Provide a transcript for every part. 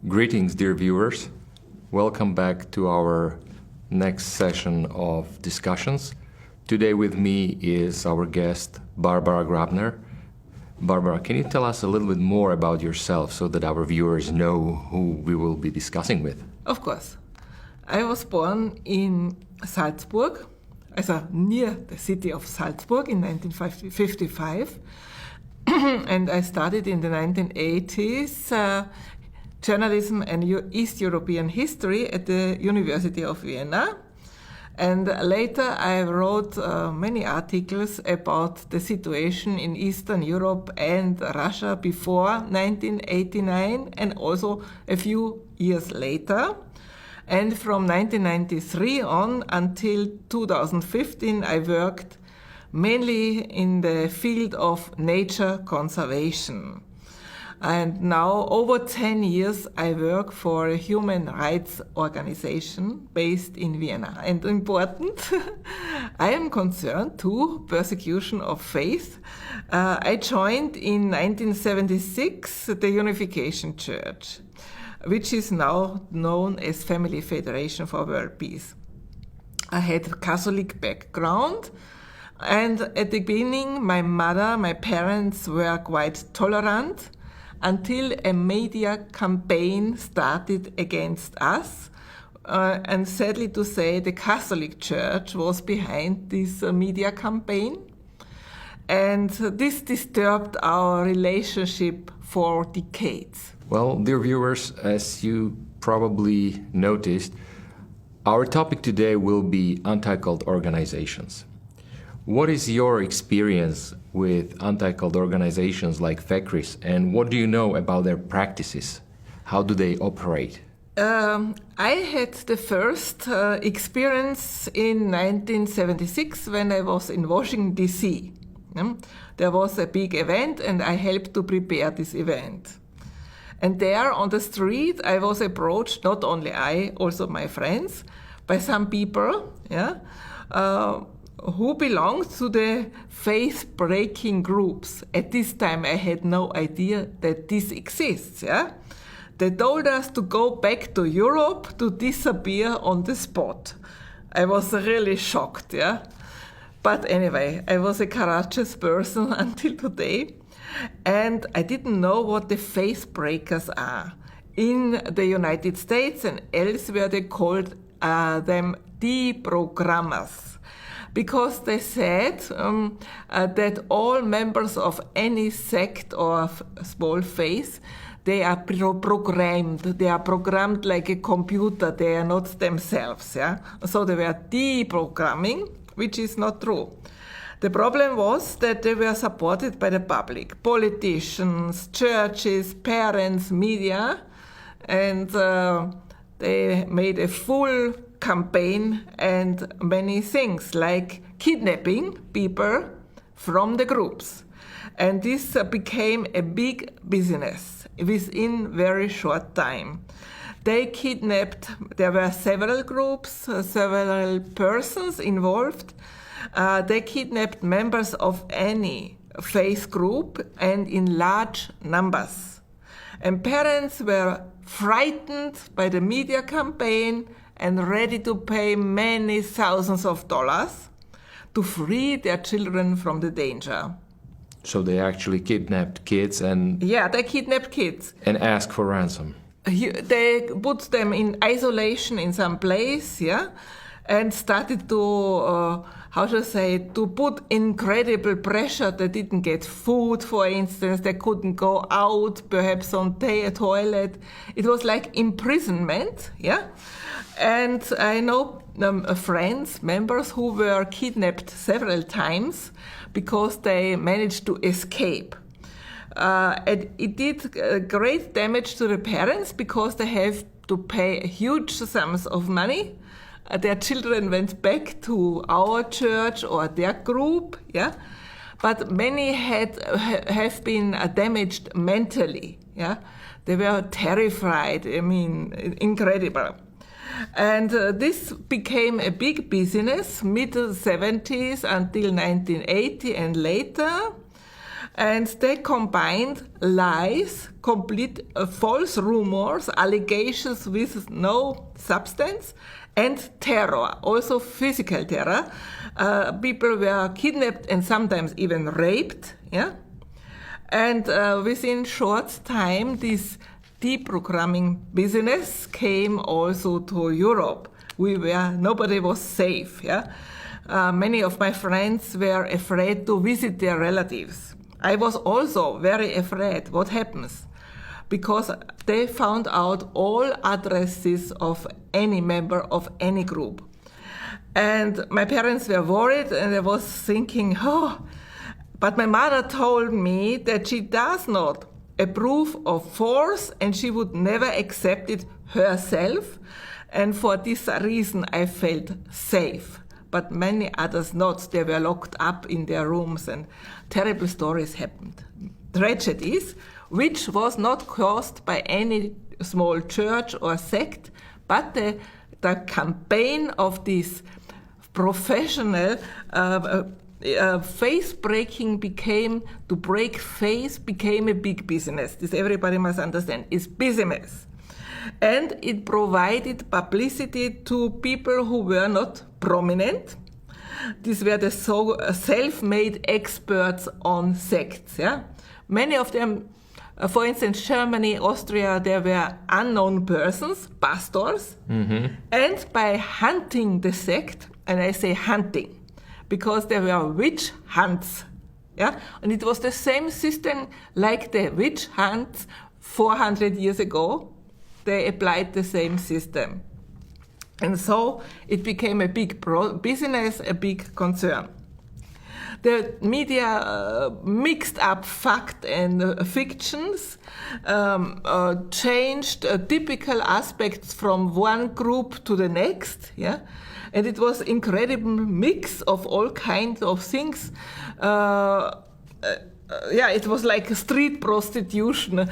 Greetings, dear viewers. Welcome back to our next session of discussions. Today with me is our guest, Barbara Grabner. Barbara, can you tell us a little bit more about yourself so that our viewers know who we will be discussing with? Of course. I was born in Salzburg, also near the city of Salzburg in 1955. And I studied in the 1980s journalism and East European history at the University of Vienna. And later I wrote many articles about the situation in Eastern Europe and Russia before 1989 and also a few years later. And from 1993 on until 2015 I worked mainly in the field of nature conservation. And now, over 10 years, I work for a human rights organization based in Vienna. And important, I am concerned to persecution of faith. I joined in 1976 the Unification Church, which is now known as Family Federation for World Peace. I had a Catholic background. And at the beginning, my parents were quite tolerant until a media campaign started against us. And sadly to say, the Catholic Church was behind this media campaign. And this disturbed our relationship for decades. Well, dear viewers, as you probably noticed, our topic today will be anti-cult organizations. What is your experience with anti-cult organizations like FECRIS, and what do you know about their practices? How do they operate? I had the first experience in 1976 when I was in Washington, D.C. There was a big event and I helped to prepare this event. And there on the street I was approached, not only I, also my friends, by some people, who belonged to the faith-breaking groups. At this time, I had no idea that this exists. They told us to go back to Europe to disappear on the spot. I was really shocked. But anyway, I was a courageous person until today, and I didn't know what the faith breakers are. In the United States and elsewhere, they called them deprogrammers. Because they said that all members of any sect or small faith, they are programmed. They are programmed like a computer. They are not themselves. So they were deprogramming, which is not true. The problem was that they were supported by the public, politicians, churches, parents, media, and they made a full campaign and many things like kidnapping people from the groups. And this became a big business within very short time. They kidnapped, there were several groups, several persons involved. They kidnapped members of any faith group and in large numbers. And parents were frightened by the media campaign and ready to pay many thousands of dollars to free their children from the danger. So they actually kidnapped kids and... Yeah, they kidnapped kids. And asked for ransom. They put them in isolation in some place, and started to, to put incredible pressure. They didn't get food, for instance. They couldn't go out, perhaps on a toilet. It was like imprisonment, And I know friends, members who were kidnapped several times because they managed to escape. And it did great damage to the parents because they have to pay huge sums of money. Their children went back to our church or their group, But many have been damaged mentally, They were terrified, incredible. And this became a big business, mid-70s until 1980 and later. And they combined lies, complete false rumors, allegations with no substance, and terror, also physical terror. People were kidnapped and sometimes even raped. Yeah, and within short time, this deprogramming business came also to Europe. Nobody was safe. Yeah, many of my friends were afraid to visit their relatives. I was also very afraid what happens, because they found out all addresses of any member of any group. And my parents were worried, and I was thinking, but my mother told me that she does not approve of force and she would never accept it herself. And for this reason, I felt safe. But many others not. They were locked up in their rooms and terrible stories happened. Tragedies, which was not caused by any small church or sect, but the campaign of this professional faith breaking became a big business. This everybody must understand. It's business. And it provided publicity to people who were not prominent. These were the self-made experts on sects. Yeah? Many of them, for instance, Germany, Austria, there were unknown persons, pastors. Mm-hmm. And by hunting the sect, and I say hunting, because there were witch hunts. Yeah? And it was the same system like the witch hunts 400 years ago. They applied the same system. And so it became a big business, a big concern. The media mixed up fact and fictions, changed typical aspects from one group to the next, yeah? And it was incredible mix of all kinds of things. It was like street prostitution.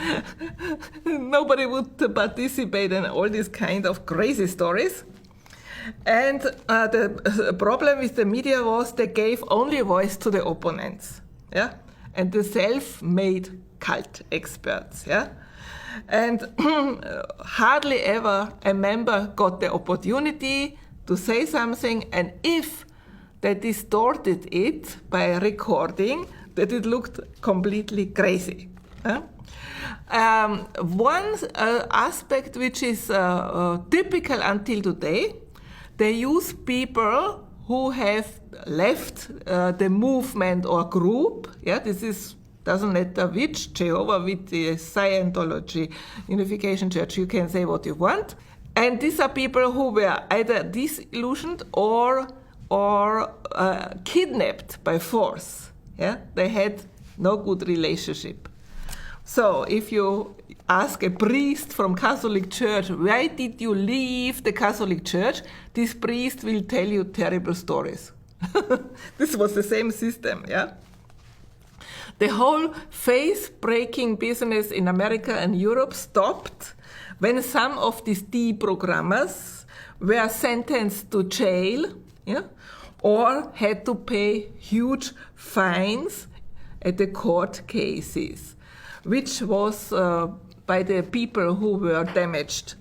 Nobody would participate in all these kind of crazy stories. And the problem with the media was they gave only voice to the opponents, yeah, and the self-made cult experts, yeah. And hardly ever a member got the opportunity to say something, and if they distorted it by recording, that it looked completely crazy. One aspect which is typical until today, they use people who have left the movement or group. Yeah, this doesn't matter which, Jehovah Witness, Scientology, Unification Church, you can say what you want. And these are people who were either disillusioned or kidnapped by force. Yeah, they had no good relationship. So if you ask a priest from Catholic Church, why did you leave the Catholic Church? This priest will tell you terrible stories. This was the same system, yeah? The whole faith-breaking business in America and Europe stopped when some of these deprogrammers were sentenced to jail, yeah, or had to pay huge fines at the court cases, which was by the people who were damaged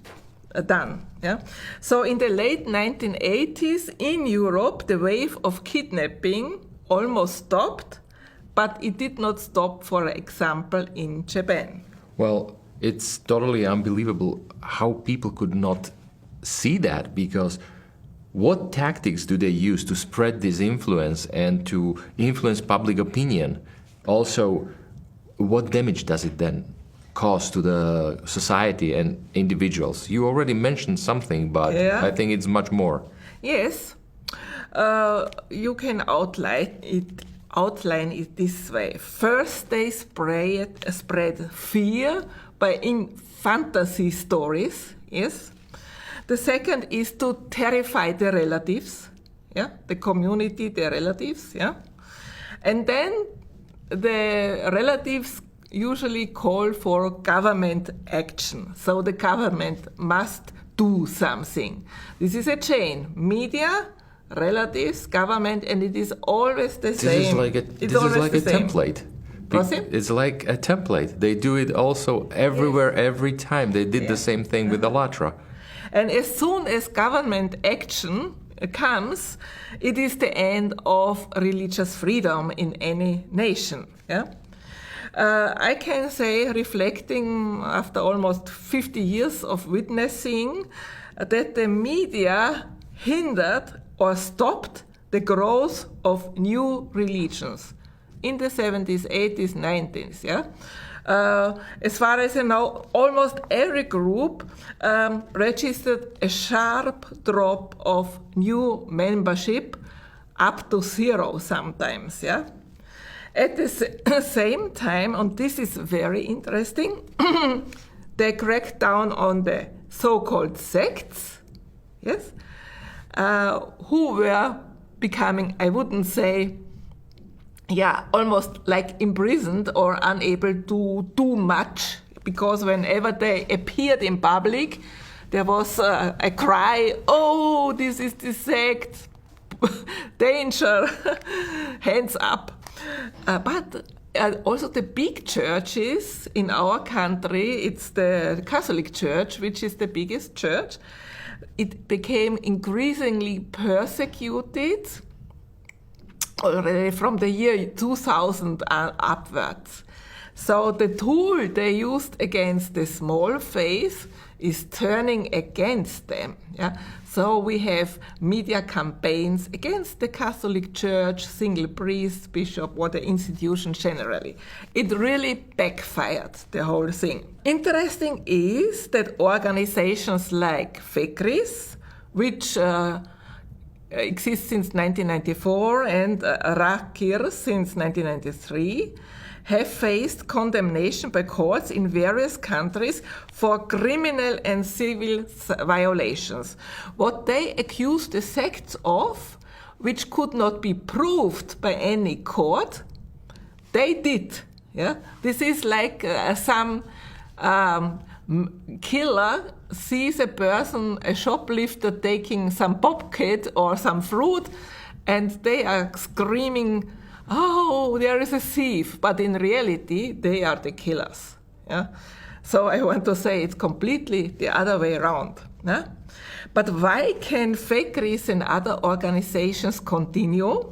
done. Yeah? So in the late 1980s in Europe, the wave of kidnapping almost stopped, but it did not stop, for example, in Japan. Well, it's totally unbelievable how people could not see that, because what tactics do they use to spread this influence and to influence public opinion? Also, what damage does it then cause to the society and individuals? You already mentioned something, but yeah. I think it's much more. Yes, you can outline it this way. First, they spread fear by fantasy stories. Yes. The second is to terrify the relatives, yeah, the community, the relatives, yeah, and then the relatives usually call for government action. So the government must do something. This is a chain: media, relatives, government, and it is always the same. This is like a template. It's like a template. They do it also everywhere, every time. They did the same thing with Allatra. And as soon as government action comes, it is the end of religious freedom in any nation. Yeah? I can say, reflecting after almost 50 years of witnessing, that the media hindered or stopped the growth of new religions in the 70s, 80s, 90s. Yeah? As far as I know, almost every group registered a sharp drop of new membership, up to zero sometimes. Yeah? At the same time, and this is very interesting, they cracked down on the so-called sects, yes, who were becoming, I wouldn't say, almost like imprisoned or unable to do much, because whenever they appeared in public, there was a cry, "Oh, this is the sect, danger, hands up." But also the big churches in our country, it's the Catholic Church, which is the biggest church, it became increasingly persecuted already from the year 2000 upwards. So the tool they used against the small faith is turning against them. Yeah? So we have media campaigns against the Catholic Church, single priest, bishop, or the institution generally. It really backfired, the whole thing. Interesting is that organizations like FECRIS, which exists since 1994, and RAKIR since 1993, have faced condemnation by courts in various countries for criminal and civil violations. What they accused the sects of, which could not be proved by any court, they did. Yeah? This is like some killer sees a person, a shoplifter, taking some popkit or some fruit, and they are screaming, "Oh, there is a thief," but in reality, they are the killers. Yeah? So I want to say it's completely the other way around. Yeah? But why can FECRIS and other organizations continue?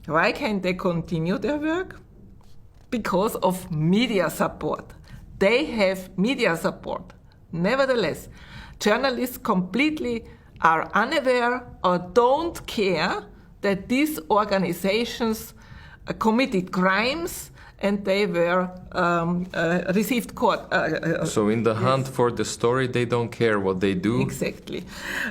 Why can they continue their work? Because of media support. They have media support. Nevertheless, journalists completely are unaware or don't care that these organizations committed crimes and they were received court. So in the hunt for the story, they don't care what they do? Exactly.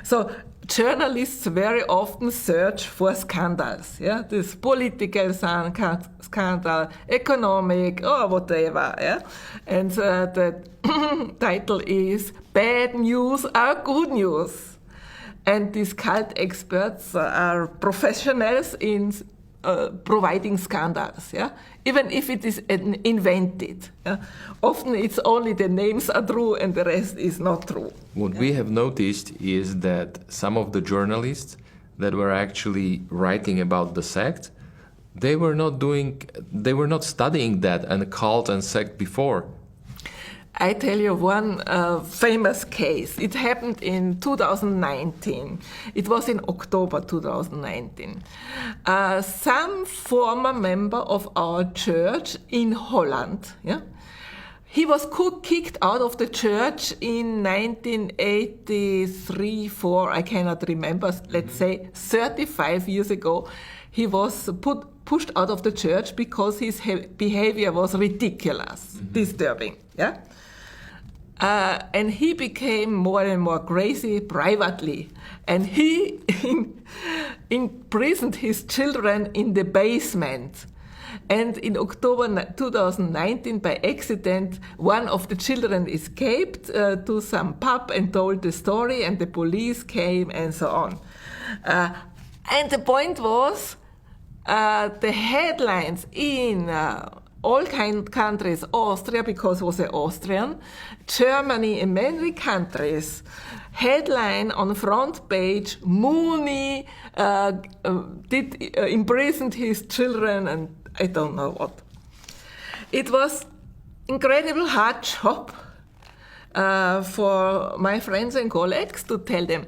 So journalists very often search for scandals. Yeah? This political scandal, economic, or whatever. Yeah? And the title is "Bad News Are Good News." And these cult experts are professionals in providing scandals, yeah? Even if it is invented. Yeah? Often it's only the names are true and the rest is not true. What we have noticed is that some of the journalists that were actually writing about the sect, they were not studying that and cult and sect before. I tell you one famous case. It happened in 2019. It was in October 2019. Some former member of our church in Holland, yeah, he was kicked out of the church in 1983, 4, I cannot remember, let's say 35 years ago. He was pushed out of the church because his behavior was ridiculous, disturbing, yeah? And he became more and more crazy privately. And he imprisoned his children in the basement. And in October 2019, by accident, one of the children escaped to some pub and told the story, and the police came and so on. And the point was, the headlines in all countries, Austria, because he was an Austrian, Germany, and many countries, headline on front page, Mooney imprisoned his children, and I don't know what. It was incredible hard job for my friends and colleagues to tell them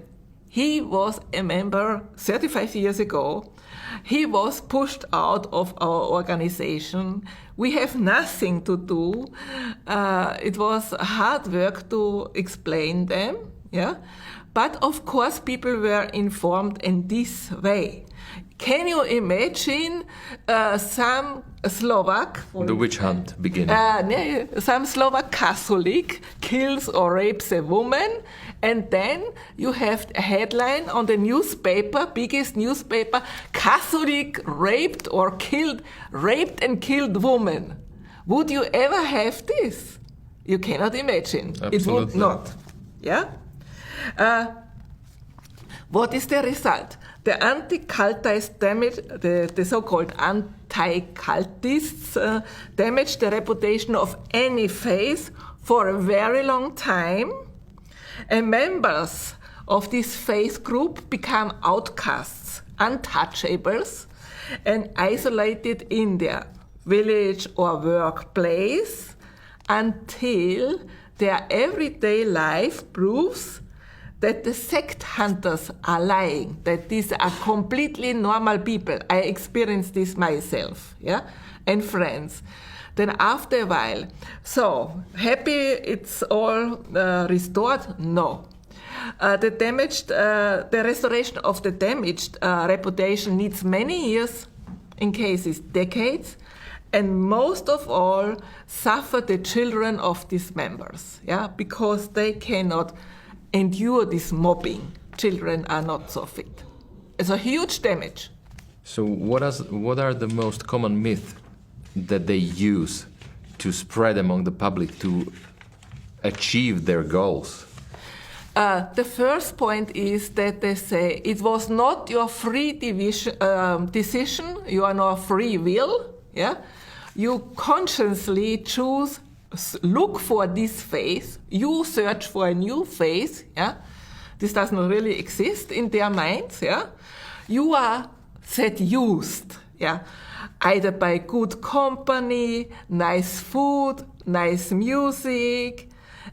he was a member 35 years ago. He was pushed out of our organization. We have nothing to do. It was hard work to explain them, yeah. But of course, people were informed in this way. Can you imagine some Slovak, The witch hunt beginning. some Slovak Catholic kills or rapes a woman, and then you have a headline on the newspaper, biggest newspaper, Catholic raped and killed woman. Would you ever have this? You cannot imagine. Absolutely. It would not. Yeah? What is the result? The anti-cultists damage, the so-called anti-cultists damage the reputation of any faith for a very long time, and members of this faith group become outcasts, untouchables, and isolated in their village or workplace until their everyday life proves that the sect hunters are lying, that these are completely normal people. I experienced this myself, yeah, and friends. Then after a while, so happy it's all restored? No. The restoration of the damaged reputation needs many years, in cases decades, and most of all suffer the children of these members, yeah, because they cannot endure this mobbing. Children are not so fit. It's a huge damage. So what are the most common myths that they use to spread among the public to achieve their goals? The first point is that they say it was not your free decision, you are not free will. Yeah, you consciously choose, look for this faith, you search for a new faith. Yeah, this does not really exist in their minds. Yeah, you are seduced. Yeah, either by good company, nice food, nice music,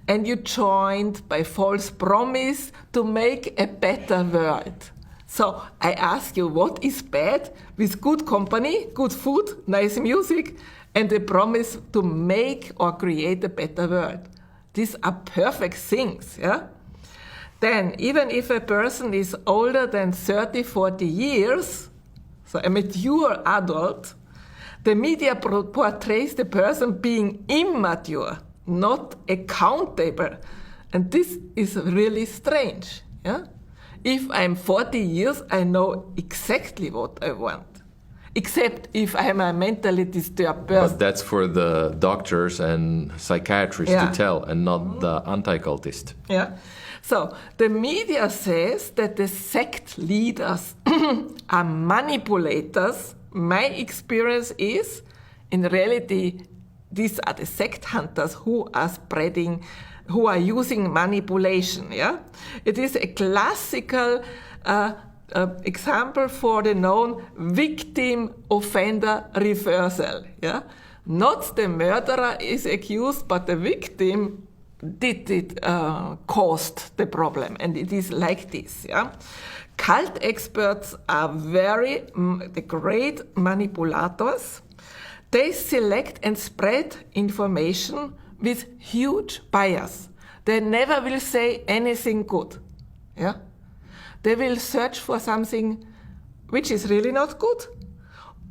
and you joined by false promise to make a better world. So I ask you, what is bad with good company, good food, nice music, and the promise to make or create a better world? These are perfect things, yeah? Then, even if a person is older than 30, 40 years, so a mature adult, the media portrays the person being immature, not accountable. And this is really strange. Yeah? If I'm 40 years, I know exactly what I want. Except if I'm a mentally disturbed person. But that's for the doctors and psychiatrists to tell, and not the anti-cultist. Yeah. So the media says that the sect leaders are manipulators. My experience is, in reality, these are the sect hunters who are spreading, who are using manipulation. Yeah, it is a classical example for the known victim-offender reversal. Yeah, not the murderer is accused, but the victim caused the problem, and it is like this. Yeah, cult experts are the great manipulators. They select and spread information with huge bias. They never will say anything good. Yeah? They will search for something which is really not good,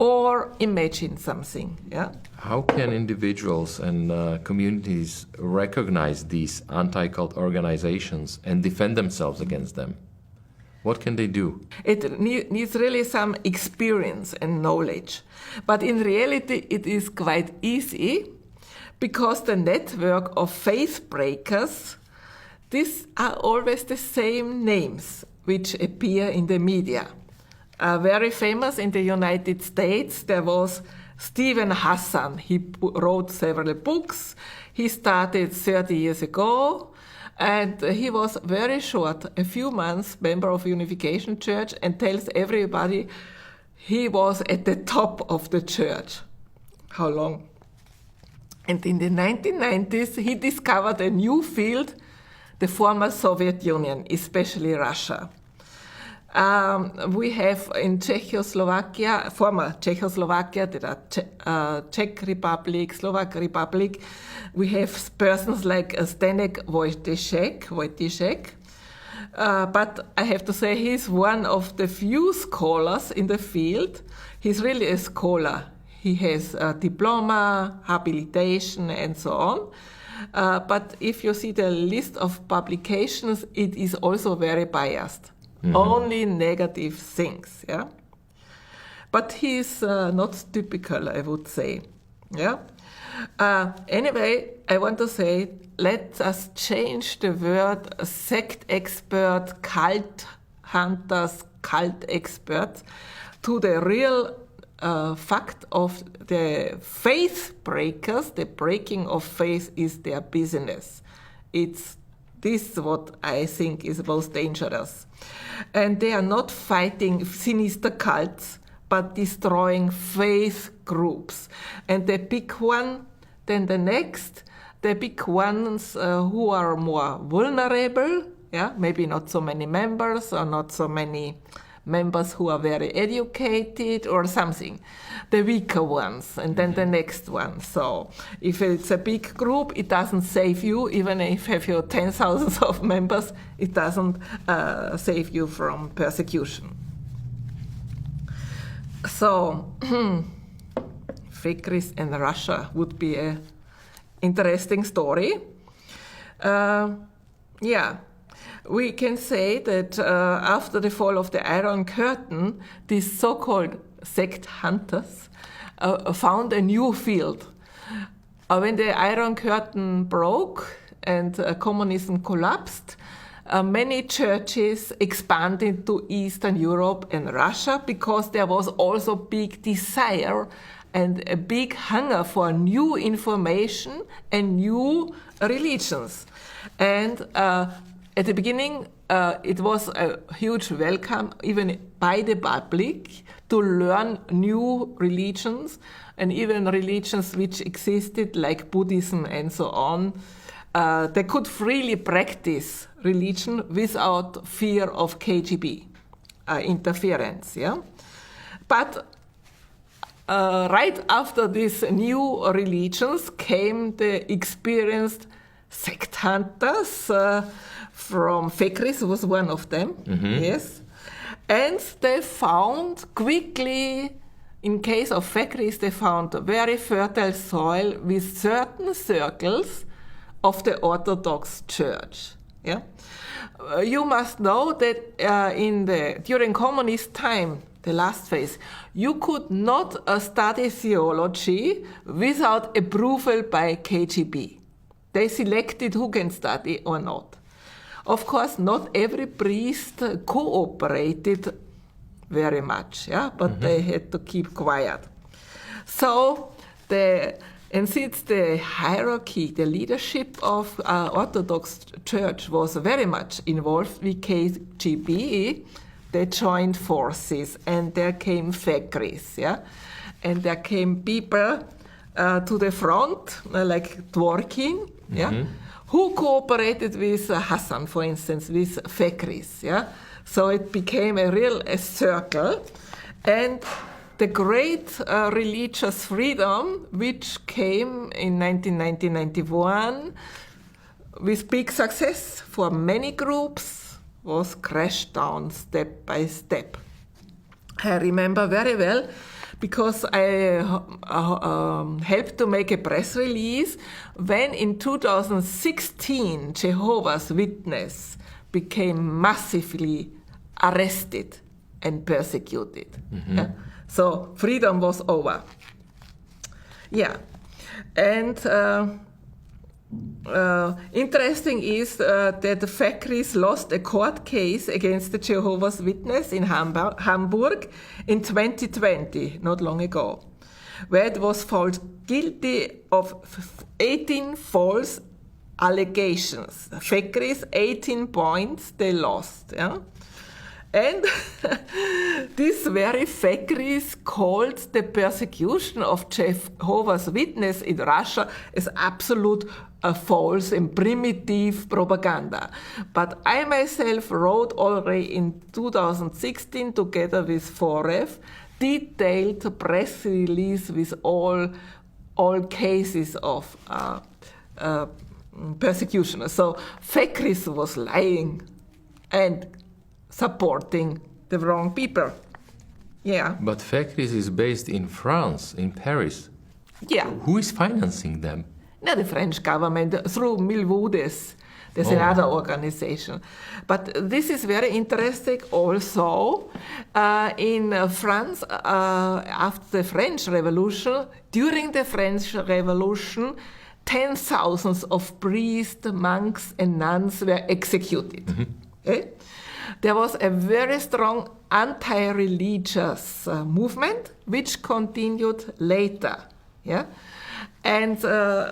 or imagine something. Yeah? How can individuals and communities recognize these anti-cult organizations and defend themselves against them? What can they do? It needs really some experience and knowledge. But in reality, it is quite easy, because the network of faith breakers, these are always the same names which appear in the media. Very famous in the United States, there was Stephen Hassan. He wrote several books. He started 30 years ago. And he was very short, a few months, member of Unification Church, and tells everybody he was at the top of the church. How long? And in the 1990s, he discovered a new field, the former Soviet Union, especially Russia. We have in Czechoslovakia, former Czechoslovakia, the Czech Republic, Slovak Republic, we have persons like Zdeněk Wojtyšek. But I have to say he's one of the few scholars in the field. He's really a scholar. He has a diploma, habilitation, and so on. But if you see the list of publications, it is also very biased. Mm-hmm. Only negative things, yeah. But he's not typical, I would say, yeah. Anyway, I want to say, let us change the word sect expert, cult hunters, cult experts to the real fact of the faith breakers. The breaking of faith is their business. It's this what I think is most dangerous. And they are not fighting sinister cults, but destroying faith groups. And the big one, then the next, the big ones who are more vulnerable, yeah, maybe not so many members or not so many members who are very educated or something, the weaker ones, and then the next one. So if it's a big group, it doesn't save you. Even if you have your 10,000 of members, it doesn't save you from persecution. So Fekris and Russia would be an interesting story. Yeah. We can say that after the fall of the Iron Curtain, these so-called sect hunters found a new field. When the Iron Curtain broke and communism collapsed, many churches expanded to Eastern Europe and Russia because there was also big desire and a big hunger for new information and new religions. And at the beginning, it was a huge welcome, even by the public, to learn new religions, and even religions which existed, like Buddhism and so on. They could freely practice religion without fear of KGB interference. Yeah, but right after these new religions came the experienced sect hunters. From Fekris was one of them, yes. And they found quickly, in case of Fekris, they found very fertile soil with certain circles of the Orthodox Church. Yeah, you must know that during communist time, the last phase, you could not study theology without approval by KGB. They selected who can study or not. Of course, not every priest cooperated very much, yeah, but they had to keep quiet. So, since the hierarchy, the leadership of Orthodox Church was very much involved with KGB, they joined forces, and there came Fekris, yeah, and there came people to the front, like Dworkin, yeah, who cooperated with Hassan, for instance, with Fekris, yeah. So it became a circle, and the great religious freedom, which came in 1990-91 with big success for many groups, was crashed down step by step. I remember very well, because I helped to make a press release when in 2016 Jehovah's Witnesses became massively arrested and persecuted. Yeah? So freedom was over. Yeah, and interesting is that Fekris lost a court case against the Jehovah's Witnesses in Hamburg in 2020, not long ago, where it was found guilty of 18 false allegations. Fekris, 18 points, they lost. Yeah? And this very factories called the persecution of Jehovah's Witness in Russia as absolute false and primitive propaganda. But I myself wrote already in 2016 together with Forev detailed press release with all cases of persecution. So factories was lying and supporting the wrong people. Yeah. But factories is based in France, in Paris. Yeah. Who is financing them? No, the French government through Milwaudes. There's another organization. But this is very interesting also. In France, after the French Revolution, during the French Revolution, 10,000s of priests, monks, and nuns were executed. Okay? There was a very strong anti-religious movement which continued later. Yeah? And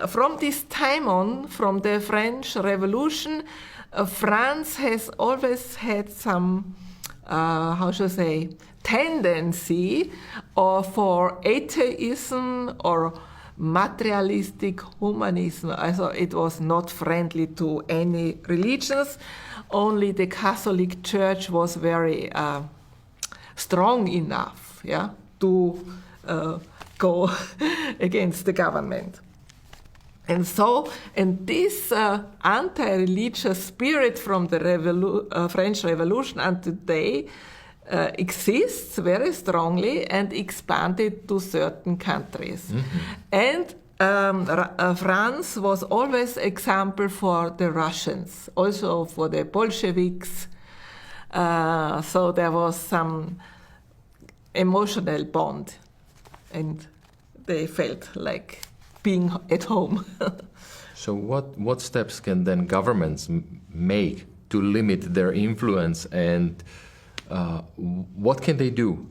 from this time on, from the French Revolution, France has always had some, tendency for atheism or materialistic humanism. Also, it was not friendly to any religions. Only the Catholic Church was very strong enough, to go against the government. And this anti-religious spirit from the French Revolution until today exists very strongly and expanded to certain countries. And France was always example for the Russians, also for the Bolsheviks. So there was some emotional bond, and they felt like being at home. So what steps can then governments make to limit their influence, and what can they do?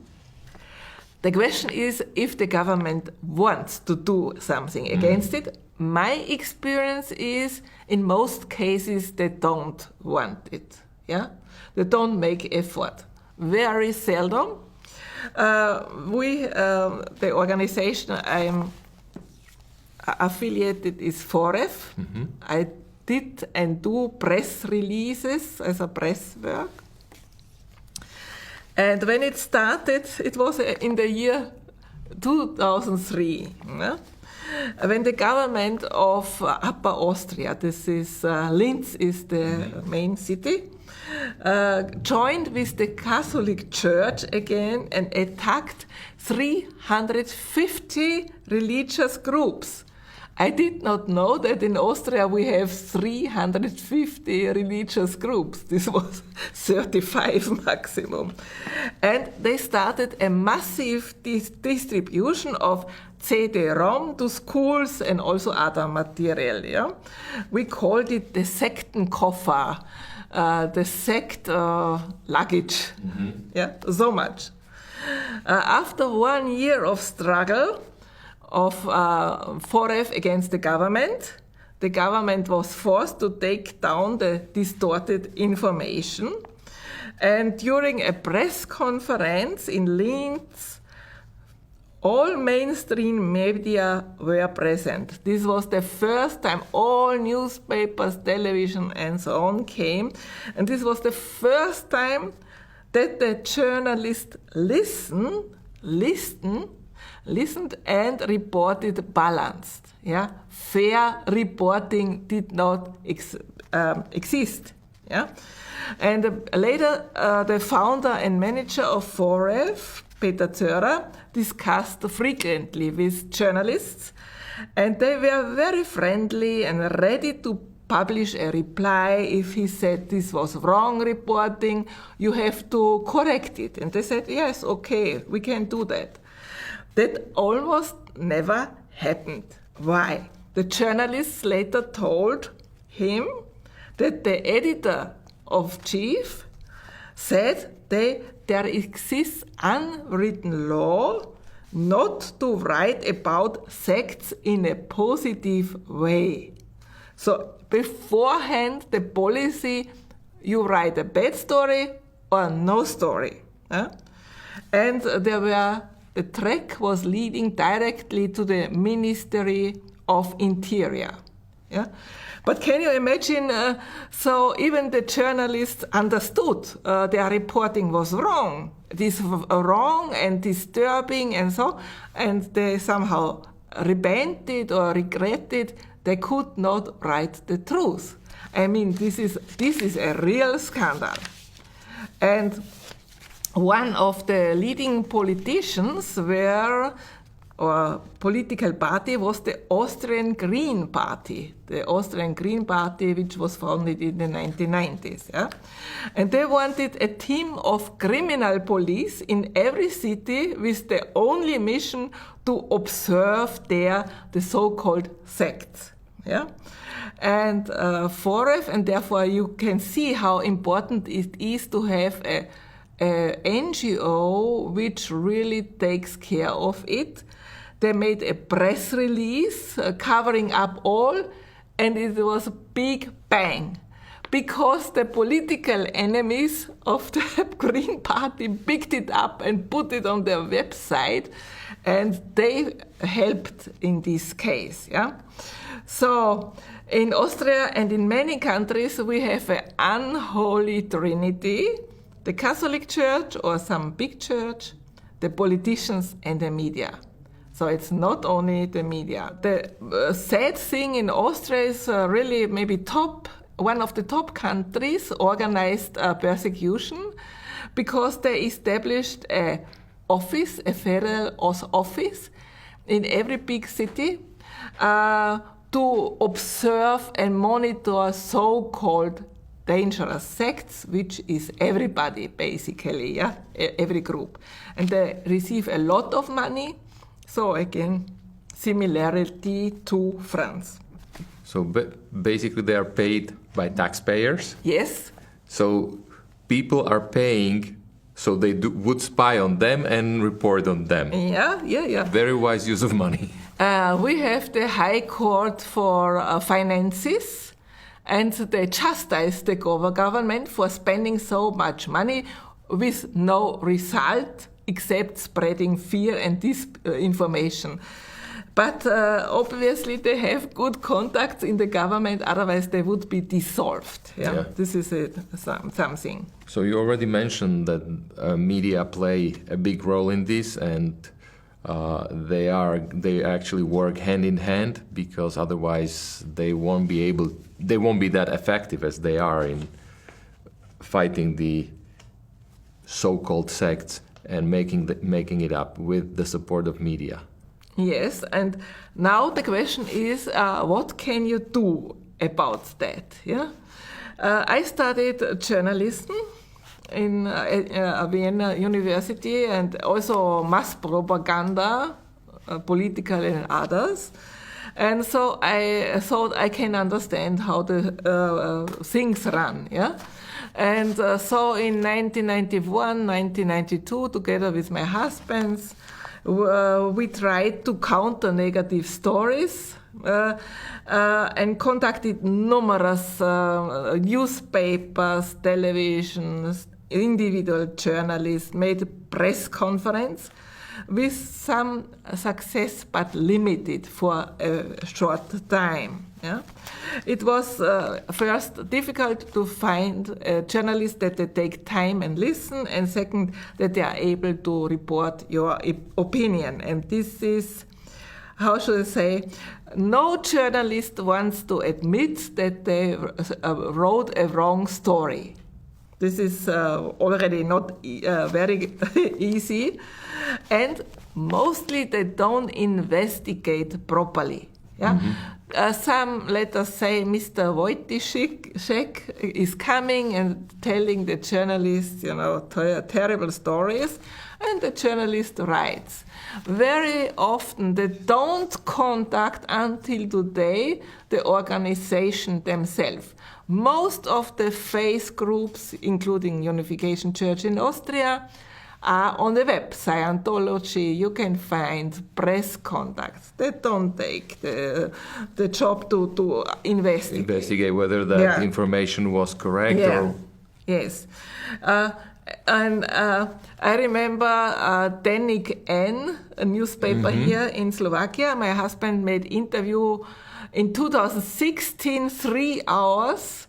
The question is if the government wants to do something against it. My experience is in most cases they don't want it. Yeah, they don't make effort. Very seldom. The organization I'm affiliated is Forev. I did and do press releases as a press work. And when it started, it was in the year 2003. Yeah? When the government of Upper Austria, this is Linz is the main city, joined with the Catholic Church again and attacked 350 religious groups. I did not know that in Austria we have 350 religious groups. This was 35 maximum. And they started a massive distribution of CD-ROM to schools and also other material. Yeah? We called it the Sektenkoffer, the sect luggage. Yeah, so much. After 1 year of struggle of Forev against the government was forced to take down the distorted information. And during a press conference in Linz, all mainstream media were present. This was the first time all newspapers, television, and so on came. And this was the first time that the journalists listened and reported balanced. Yeah? Fair reporting did not exist. Yeah? And later, the founder and manager of Forev, Peter Zörer, discussed frequently with journalists, and they were very friendly and ready to publish a reply if he said this was wrong reporting, you have to correct it. And they said, yes, okay, we can do that. That almost never happened. Why? The journalists later told him that the editor-in-chief said there exists unwritten law not to write about sects in a positive way. So beforehand, the policy, you write a bad story, or no story. And the track was leading directly to the Ministry of Interior. Yeah? But can you imagine, so even the journalists understood their reporting was wrong. This was wrong and disturbing and so, and they somehow repented or regretted they could not write the truth. I mean, this is a real scandal. And one of the leading politicians or political party was the Austrian Green Party. The Austrian Green Party, which was founded in the 1990s. Yeah? And they wanted a team of criminal police in every city with the only mission to observe the so-called sects. Yeah? And and therefore you can see how important it is to have a NGO which really takes care of it. They made a press release covering up all, and it was a big bang. Because the political enemies of the Green Party picked it up and put it on their website, and they helped in this case. Yeah? So in Austria and in many countries we have an unholy trinity: the Catholic Church or some big church, the politicians and the media. So it's not only the media. The sad thing in Austria is really maybe one of the top countries organized persecution, because they established a federal office in every big city to observe and monitor so-called dangerous sects, which is everybody basically, yeah, every group. And they receive a lot of money. So again, similarity to France. So basically they are paid by taxpayers? Yes. So people are paying, so they would spy on them and report on them. Yeah. Very wise use of money. We have the High Court for Finances, and they chastise the government for spending so much money with no result except spreading fear and disinformation. But obviously they have good contacts in the government, otherwise they would be dissolved. Yeah? This is something. So you already mentioned that media play a big role in this, and they actually work hand in hand, because otherwise they won't be that effective as they are in fighting the so-called sects and making it up with the support of media. Yes, and now the question is, what can you do about that? Yeah, I studied journalism in Vienna University, and also mass propaganda, political and others. And so I thought I can understand how the things run. Yeah. And so in 1991, 1992, together with my husband, we tried to counter negative stories and contacted numerous newspapers, televisions, individual journalists, made a press conference with some success, but limited for a short time. Yeah? It was first difficult to find journalists that they take time and listen, and second, that they are able to report your opinion. And this is, how should I say, no journalist wants to admit that they wrote a wrong story. This is already not very easy. And mostly they don't investigate properly. Yeah? Mm-hmm. Some, let us say, Mr. Wojtyszek is coming and telling the journalist, terrible stories, and the journalist writes. Very often they don't contact until today the organization themselves. Most of the faith groups, including Unification Church in Austria, are on the web, Scientology. You can find press contacts. They don't take the job to investigate. Investigate whether that information was correct. Yeah. Or... Yes. And I remember Denik N, a newspaper here in Slovakia. My husband made interview in 2016, 3 hours,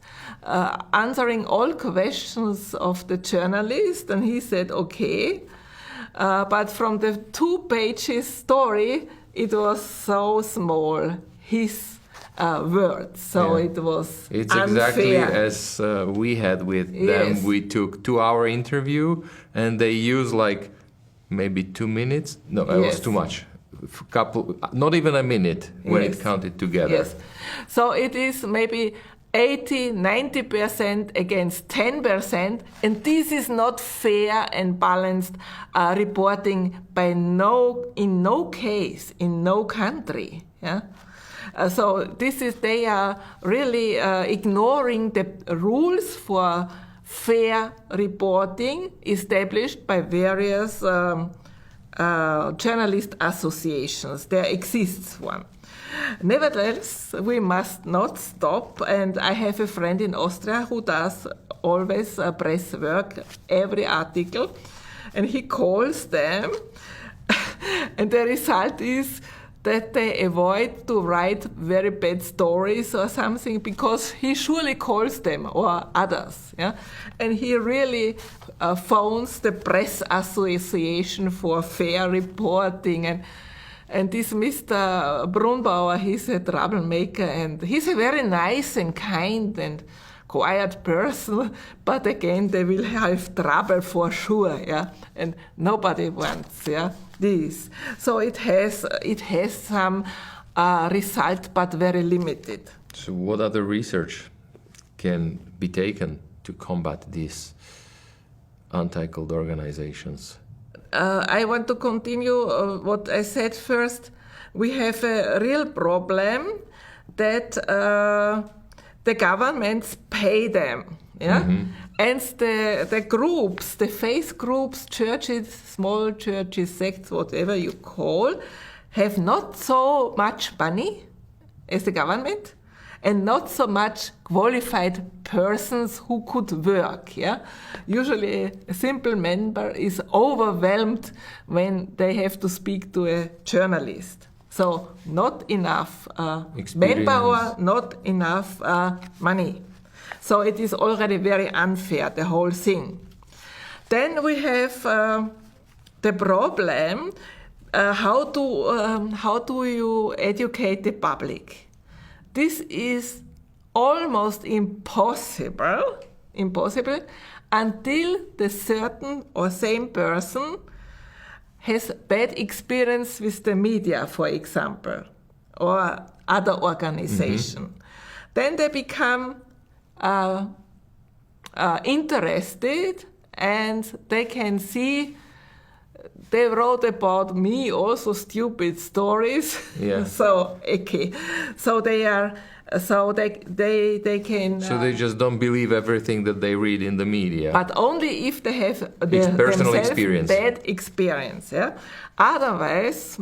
answering all questions of the journalist. And he said, okay. But from the 2 pages story, it was so small, his words. So it was It's unfair. exactly as we had with them. We took 2-hour interview and they used like maybe 2 minutes. No, it was too much. Not even a minute when it counted together. Yes. So it is maybe 80-90% against 10%, and this is not fair and balanced reporting in no case, in no country. Yeah. So they are really ignoring the rules for fair reporting established by various journalist associations. There exists one. Nevertheless, we must not stop, and I have a friend in Austria who does always press work, every article, and he calls them, and the result is that they avoid to write very bad stories or something because he surely calls them or others. Yeah? And he really phones the Press Association for fair reporting. And this Mr. Brunbauer, he's a troublemaker, and he's a very nice and kind and quiet person, but again, they will have trouble for sure, yeah, and nobody wants, this. So it has some result, but very limited. So what other research can be taken to combat these anti-cult organizations? I want to continue what I said first. We have a real problem that the governments pay them, and the groups, the faith groups, churches, small churches, sects, whatever you call, have not so much money as the government, and not so much qualified persons who could work. Yeah, usually a simple member is overwhelmed when they have to speak to a journalist. So not enough manpower, not enough money. So it is already very unfair, the whole thing. Then we have the problem: how do you educate the public? This is almost impossible until the certain or same person has bad experience with the media, for example, or other organization. Then they become interested, and they can see they wrote about me also stupid stories. Yeah. So okay, so they are. So they can. So they just don't believe everything that they read in the media. But only if they have personal experience. Bad experience. Yeah. Otherwise,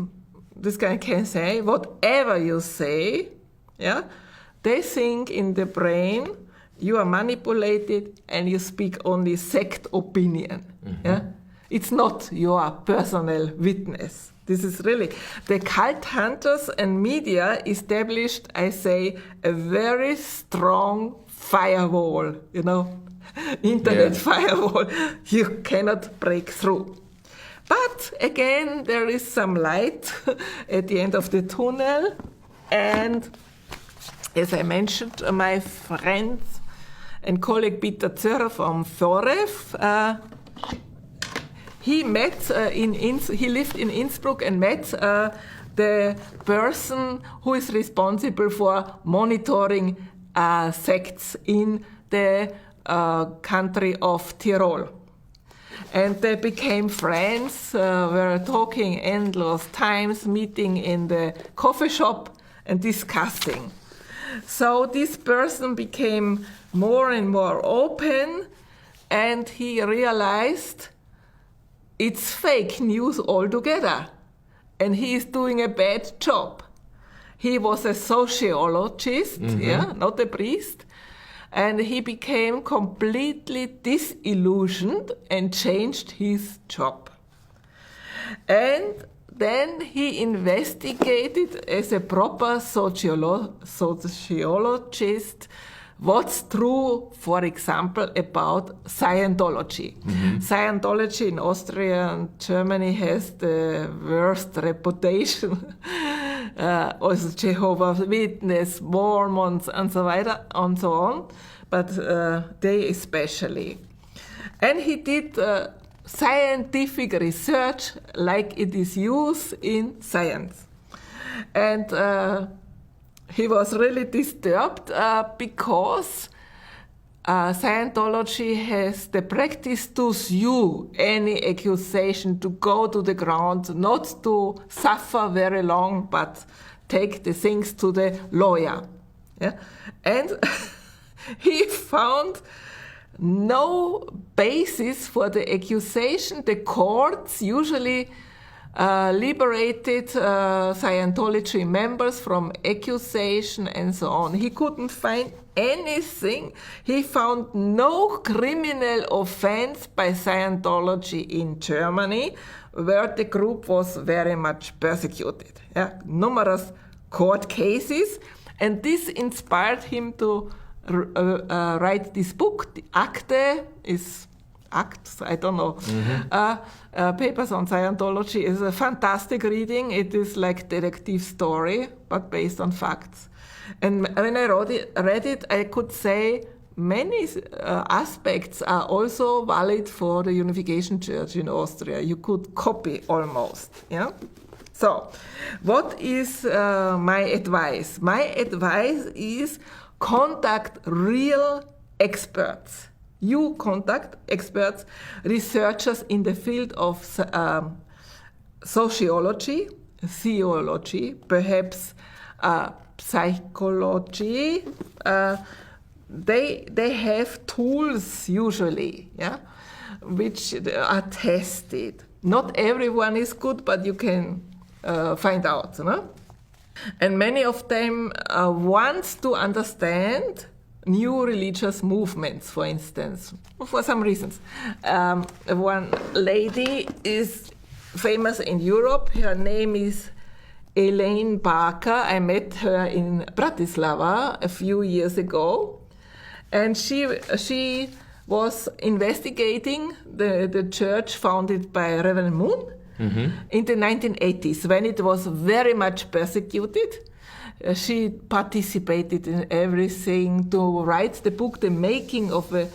this guy can say whatever you say. Yeah. They think in the brain you are manipulated and you speak only sect opinion. Yeah. It's not your personal witness. This is really, the cult hunters and media established, I say, a very strong firewall, internet firewall. You cannot break through. But again, there is some light at the end of the tunnel. And as I mentioned, my friend and colleague Peter Zörer from FOREF, he lived in Innsbruck and met the person who is responsible for monitoring sects in the country of Tyrol. And they became friends, were talking endless times, meeting in the coffee shop and discussing. So this person became more and more open, and he realized it's fake news altogether, and he is doing a bad job. He was a sociologist, not a priest, and he became completely disillusioned and changed his job. And then he investigated as a proper sociologist what's true, for example, about Scientology. Scientology in Austria and Germany has the worst reputation. Also Jehovah's Witness, Mormons, and so on, but they especially. And he did scientific research like it is used in science. And he was really disturbed because Scientology has the practice to sue any accusation, to go to the ground, not to suffer very long, but take the things to the lawyer. Yeah? And he found no basis for the accusation. The courts usually liberated Scientology members from accusation and so on. He couldn't find anything. He found no criminal offense by Scientology in Germany, where the group was very much persecuted. Yeah? Numerous court cases, and this inspired him to write this book. The Acts, I don't know. Papers on Scientology is a fantastic reading. It is like detective story, but based on facts. And when I read it, I could say many aspects are also valid for the Unification Church in Austria. You could copy almost. Yeah. So, what is my advice? My advice is contact real experts. You contact experts, researchers in the field of sociology, theology, perhaps psychology. They have tools usually, yeah, which are tested. Not everyone is good, but you can find out. No? And many of them want to understand new religious movements, for instance, for some reasons. One lady is famous in Europe. Her name is Elaine Barker. I met her in Bratislava a few years ago. And she was investigating the church founded by Reverend Moon in the 1980s, when it was very much persecuted. She participated in everything to write the book, The Making of a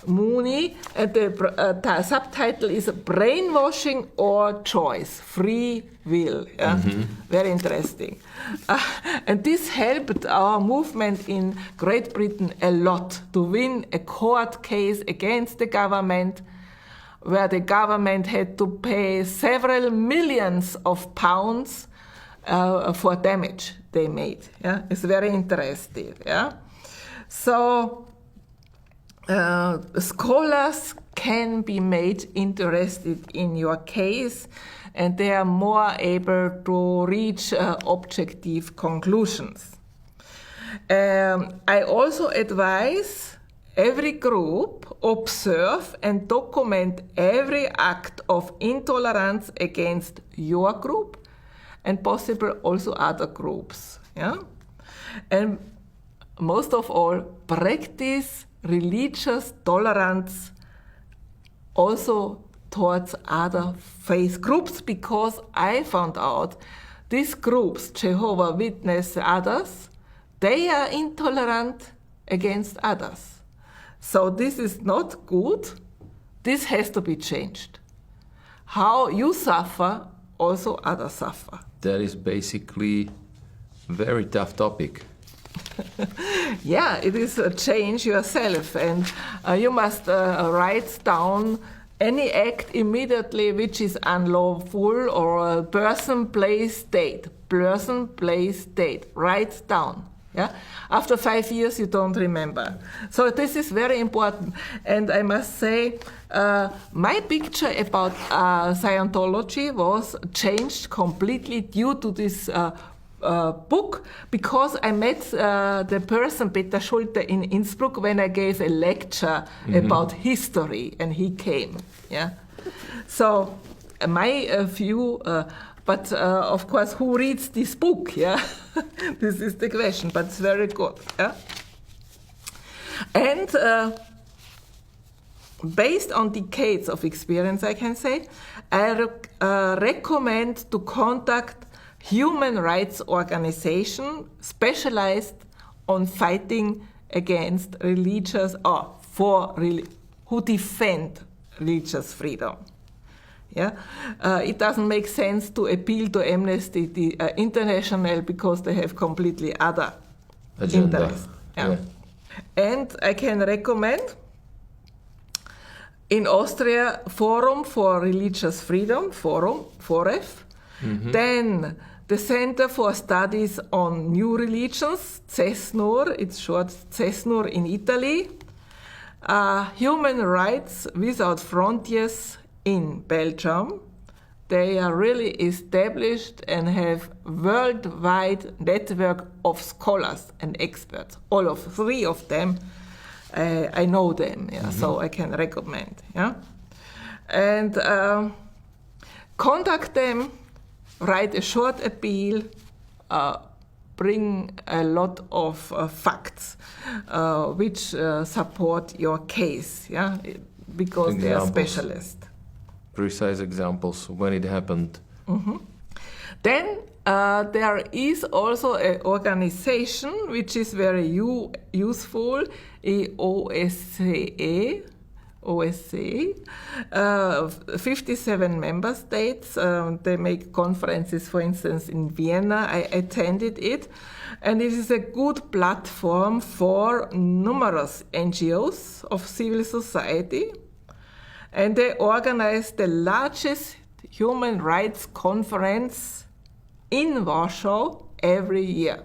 Moonie, and the subtitle is Brainwashing or Choice, Free Will. Yeah? Very interesting. And this helped our movement in Great Britain a lot to win a court case against the government, where the government had to pay several millions of pounds for damage they made. Yeah? It's very interesting. Yeah? So scholars can be made interested in your case, and they are more able to reach objective conclusions. I also advise every group observe and document every act of intolerance against your group and possible also other groups. Yeah? And most of all, practice religious tolerance also towards other faith groups, because I found out these groups, Jehovah's Witness, others, they are intolerant against others. So this is not good. This has to be changed. How you suffer, also others suffer. That is basically a very tough topic. Yeah, it is a change yourself, and you must write down any act immediately which is unlawful, or person, place, date. Person, place, date. Write down. Yeah? After 5 years, you don't remember. So this is very important. And I must say, my picture about Scientology was changed completely due to this book because I met the person, Peter Schulte, in Innsbruck when I gave a lecture about history, and he came. Yeah. So my view, but of course, who reads this book? Yeah, this is the question. But it's very good. Yeah. And based on decades of experience, I can say, I recommend to contact human rights organization specialized on fighting against religious or who defend religious freedom. Yeah, it doesn't make sense to appeal to Amnesty International because they have completely other interests. Yeah. And I can recommend in Austria Forum for Religious Freedom, Forum, FOREF. Then the Center for Studies on New Religions, CESNUR, it's short CESNUR in Italy. Human Rights Without Frontiers in Belgium. They are really established and have worldwide network of scholars and experts. All of three of them, I know them, yeah, so I can recommend. Yeah, and contact them, write a short appeal, bring a lot of facts which support your case. Yeah, because they are specialists. Precise examples when it happened. Then there is also an organization which is very useful, OSCE, 57 member states. They make conferences, for instance, in Vienna. I attended it. And it is a good platform for numerous NGOs of civil society. And they organize the largest human rights conference in Warsaw every year.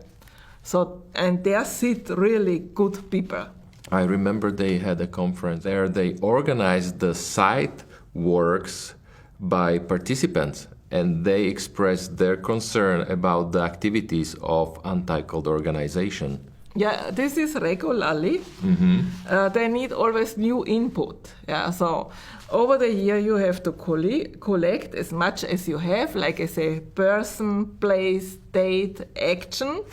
So, and there sit really good people. I remember they had a conference there. They organized the site works by participants, and they expressed their concern about the activities of anti-cult organization. Yeah, this is regularly. They need always new input. Yeah, so over the year you have to collect as much as you have, like I say, person, place, date, action.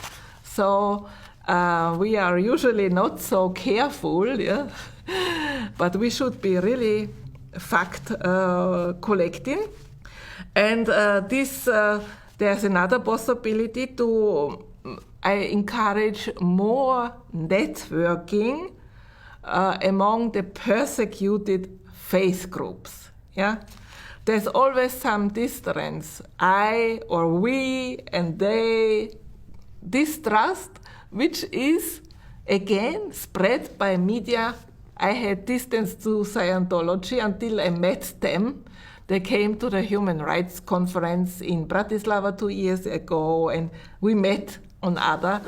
So we are usually not so careful, yeah, but we should be really fact collecting. And there's another possibility to. I encourage more networking among the persecuted faith groups. Yeah, there's always some distance. I or we and they distrust, which is again spread by media. I had distance to Scientology until I met them. They came to the Human Rights Conference in Bratislava 2 years ago, and we met on other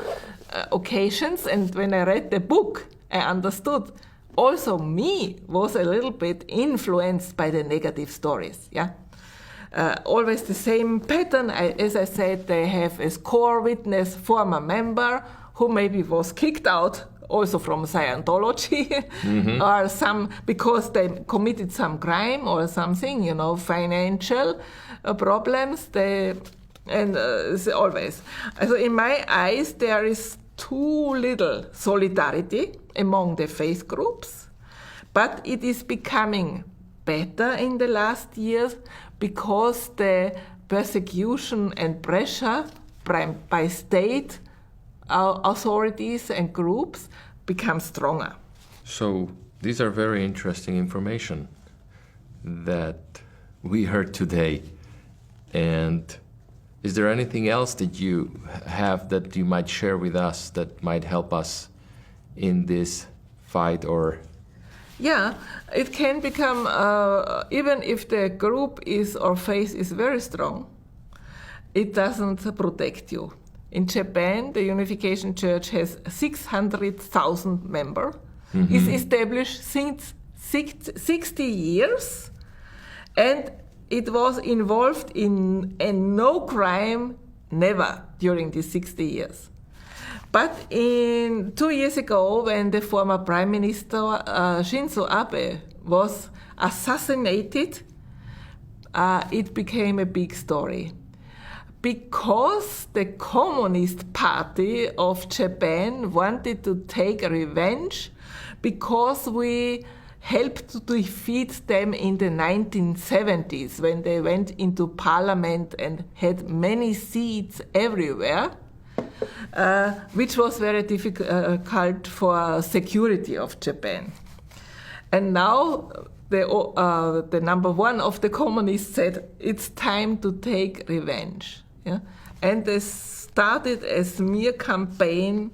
occasions. And when I read the book, I understood also me was a little bit influenced by the negative stories. Yeah, always the same pattern. As I said, they have a core witness, former member, who maybe was kicked out also from Scientology, or some because they committed some crime or something, financial problems. Always. So in my eyes, there is too little solidarity among the faith groups, but it is becoming better in the last years because the persecution and pressure by state authorities and groups become stronger. So these are very interesting information that we heard today. And is there anything else that you have that you might share with us that might help us in this fight? Or yeah, it can become, even if the group or faith is very strong, it doesn't protect you. In Japan, the Unification Church has 600,000 members. It's established since 60 years, and it was involved in no crime never during these 60 years. But 2 years ago, when the former Prime Minister Shinzo Abe was assassinated, it became a big story. Because the Communist Party of Japan wanted to take revenge, because we helped to defeat them in the 1970s when they went into parliament and had many seats everywhere, which was very difficult for security of Japan. And now the number one of the communists said, it's time to take revenge. Yeah? And they started a smear campaign,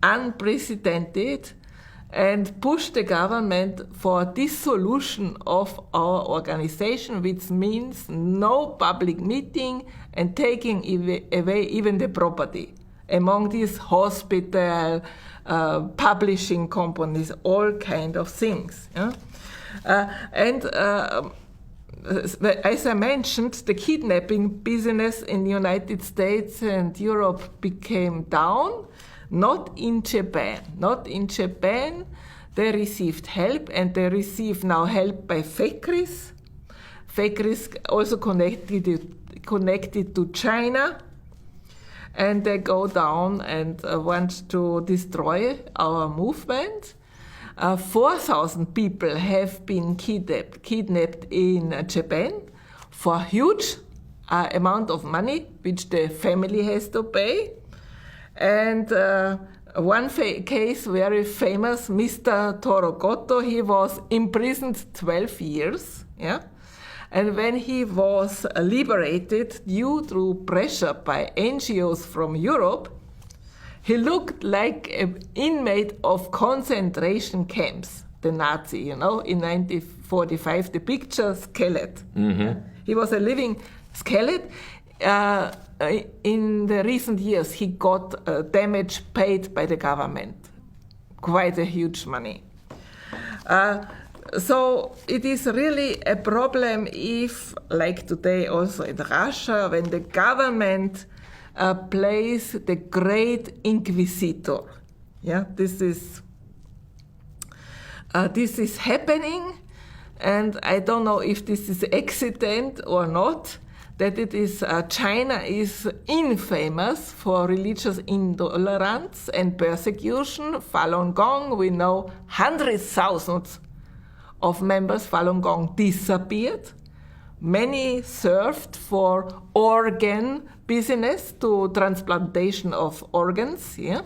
unprecedented, and pushed the government for dissolution of our organization, which means no public meeting and taking away even the property. Among these hospital, publishing companies, all kind of things. Yeah? As I mentioned, the kidnapping business in the United States and Europe became down. Not in Japan. Not in Japan. They received help, and they receive now help by factories. Factories also connected to China. And they go down and want to destroy our movement. 4,000 people have been kidnapped in Japan for huge amount of money, which the family has to pay. And one case, very famous, Mr. Torokoto, he was imprisoned 12 years. Yeah? And when he was liberated due to pressure by NGOs from Europe, he looked like an inmate of concentration camps, the Nazi, in 1945, the picture skeleton. Mm-hmm. He was a living skeleton. In the recent years, he got damage paid by the government, quite a huge money. So it is really a problem if, like today also in Russia, when the government plays the great inquisitor. Yeah, this is happening, and I don't know if this is accident or not. That it is China is infamous for religious intolerance and persecution. Falun Gong, we know hundreds of thousands of members. Falun Gong disappeared. Many served for organ business, to transplantation of organs. Yeah.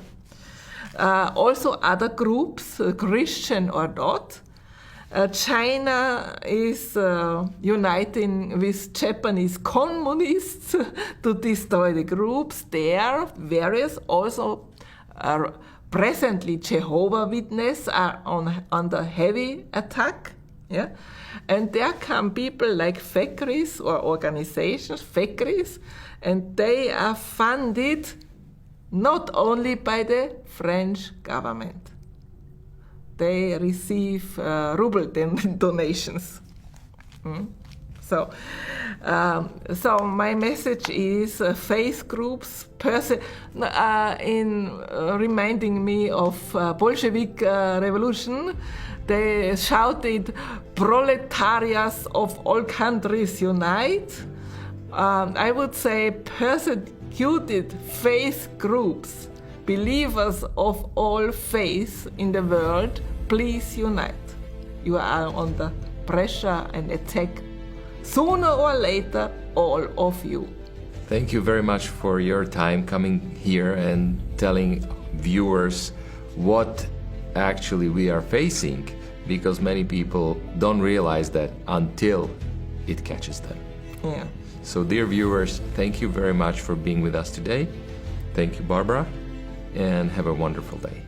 Also other groups, Christian or not. China is uniting with Japanese communists to destroy the groups. There are various also presently Jehovah's Witnesses are under heavy attack. Yeah? And there come people like factories or organizations, factories, and they are funded not only by the French government. They receive ruble donations. So my message is faith groups, in reminding me of Bolshevik revolution. They shouted, "Proletariats of all countries unite." I would say persecuted faith groups, believers of all faiths in the world, please unite. You are under pressure and attack. Sooner or later, all of you. Thank you very much for your time coming here and telling viewers what actually we are facing, because many people don't realize that until it catches them. Yeah. So dear viewers, thank you very much for being with us today. Thank you, Barbara, and have a wonderful day.